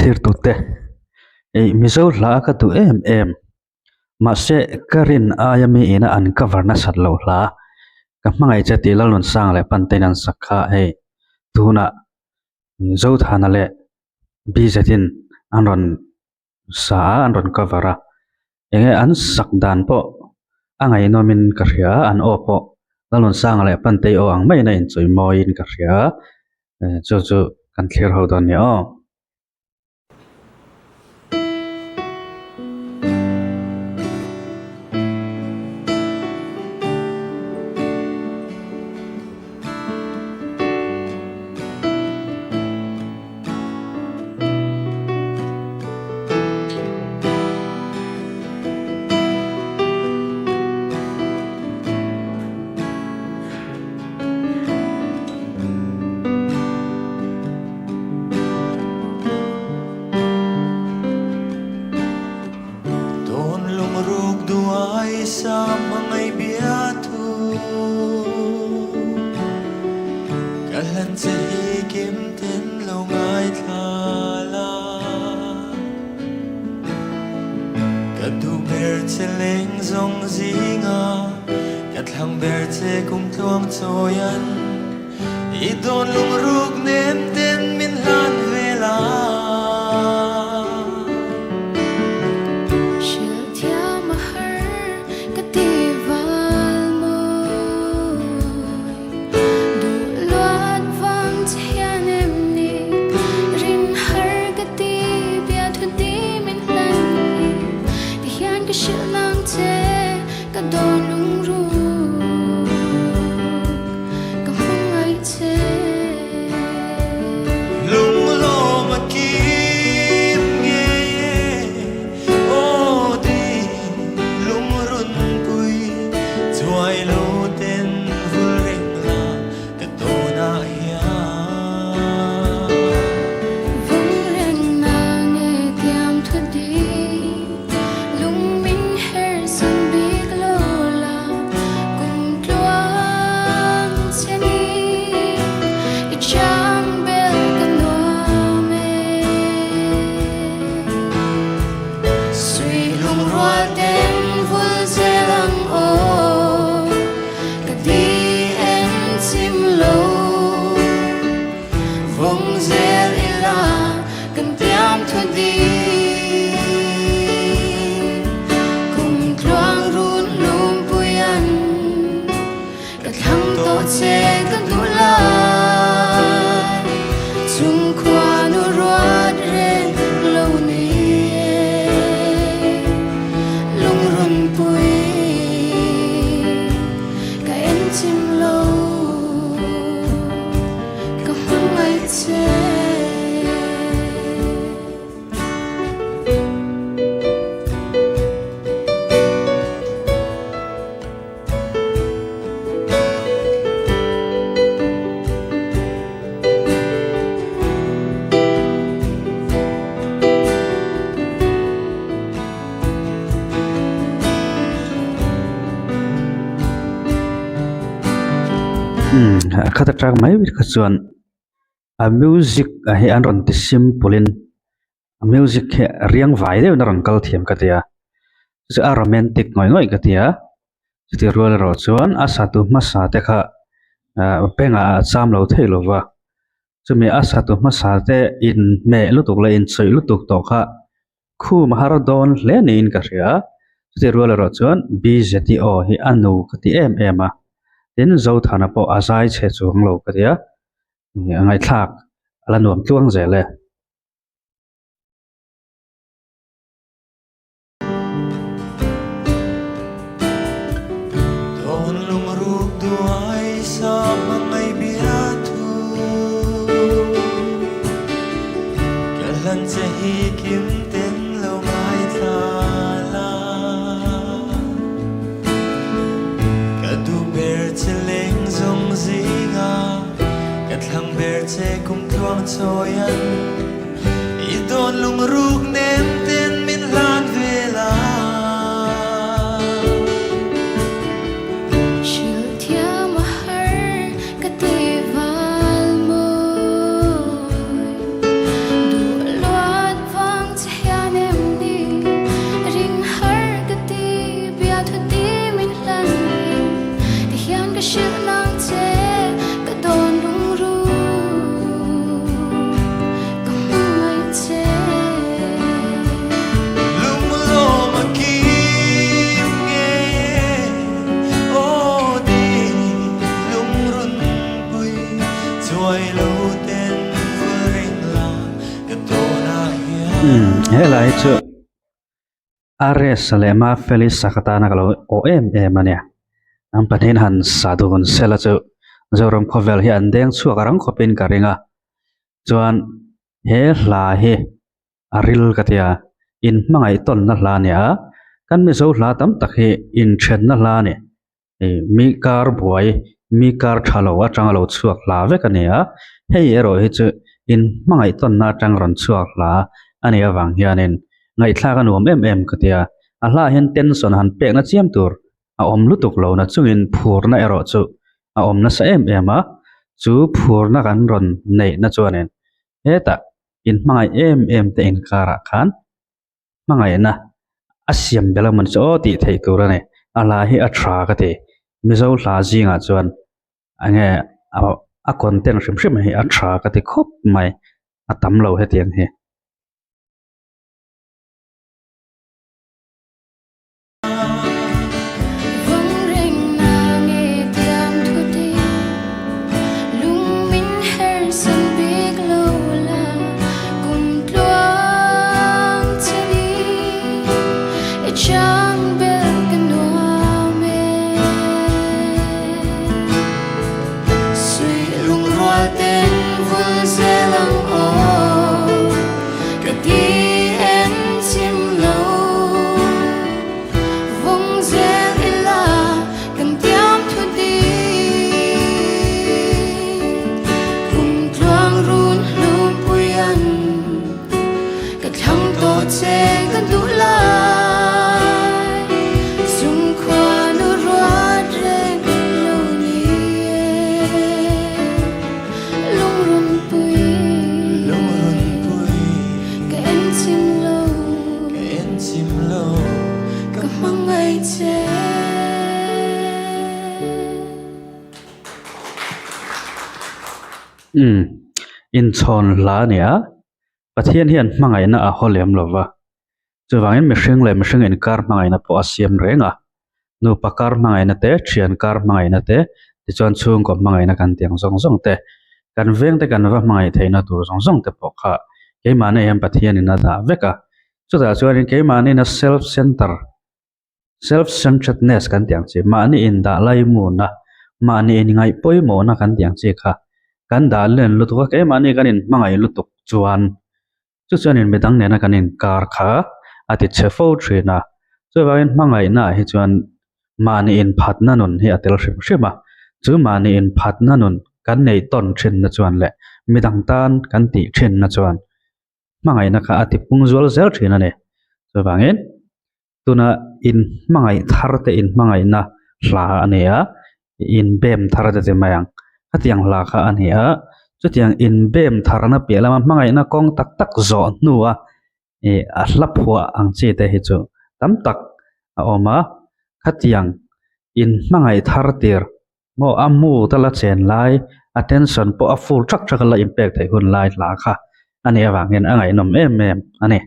thlir tu te mizo hla ka tu em ma se karin ayami ina an cover na sat lo hla ka hmangai che ti lalun sang le panten an sakha hei tuna zo thana le bizatin anron sa anron covera enge an sak dan po angai nomin ka hria an opo lalun sang le pantei o ang mai na in choi moin ka hria chu chu kan thlir ho don ni o sa mga ibiyato kalan sa hikim tin lungay tala kadumer tseleng zong zinga kathang berte kum tuang choyan idon lungrug nem ten min han vela khata track mai wir khachuan a music a he an ron ti simple in a music he riang vai de na ron kal thiam ka tia chu a romantic ngoi ka tia ti rol ro chuan a satu ma sa te kha penga cham lo thei lo wa chumi a satu ma sa te in me lu tuk la in choi lu tuk to kha khu ma har don hle ni in ka ria ti rol ro chuan bzto hi anu ka ti em a tin zo thana po azai che chuang lo ka dia ngai thak ala nuam tluang zele don lungrug duai sa mga ibiyato kalan sa hikim tin lungay tala kaduber tseleng zong zinga kathang berte kum tuang choyan idon lungrug nem ten min lan vela he lai chu Ares lema Felix sakata na kalo em ania am panin han sadun sela chu zoram khovel hi andeng chu karang khopin karinga chuan he hla hi aril katia in mangai ton na hla nia kan mi zo hla tam tak hi in then na hla ni mi kar buai mi kar thalo atang lo chuak hla ve kania hei ero hi chu in mangai ton na tang ron chuak hla ani awang hianin ngai thla kan em katia a hla hen tension han pek na chiam tur a om lutuk lo na chungin phur na ero chu a om na sa em a chu phur na kan ron nei na chuanin heta in mangai em te in kara khan mangai na asiam belaman cho ti thei tur ane ala hi a thra ka te mizo hla jinga chuan ange a content hrim hi a thra ka te khop mai a tam lo he tiang he in chon la nia pathian hian mangai na a holem lova chuwangin mihring in kar mangai na po asiam renga nu pakar mangai na te thian kar mangai na te ti chuan chung ko mangai na kan tiang zong te kan veng te kan va mangai theina tur zong te po kha keimane em pathian in da veka chuta chuan keimane na self centeredness kan tiang chi mani in da lai mu na mani in ngai poimo na kan tiang chi kha kan dal len lutuk ke mani kanin mangai lutuk chuan chu chuanin medang nena kanin kar kha ati chefo thina chuwain mangai na hi chuan mani in phatna nun hi atel hrim chu mani in phatna nun kan nei ton thin na chuan le midang tan kan ti thin na chuan mangai na kha ati pungzual zel thina ne chuwangin tuna in mangai tharte in mangai na hla ania in bem tharte te mayang atiang la kha ania chutiang in bem tharna pelama mangai na kong tak zo nuwa a hlaphuwa ang chi te hi chu tam tak a oma khatiang in mangai thartir mo amu tala chen lai attention po a full thak la impact thai hun lai la kha ani awangin angai nom em ani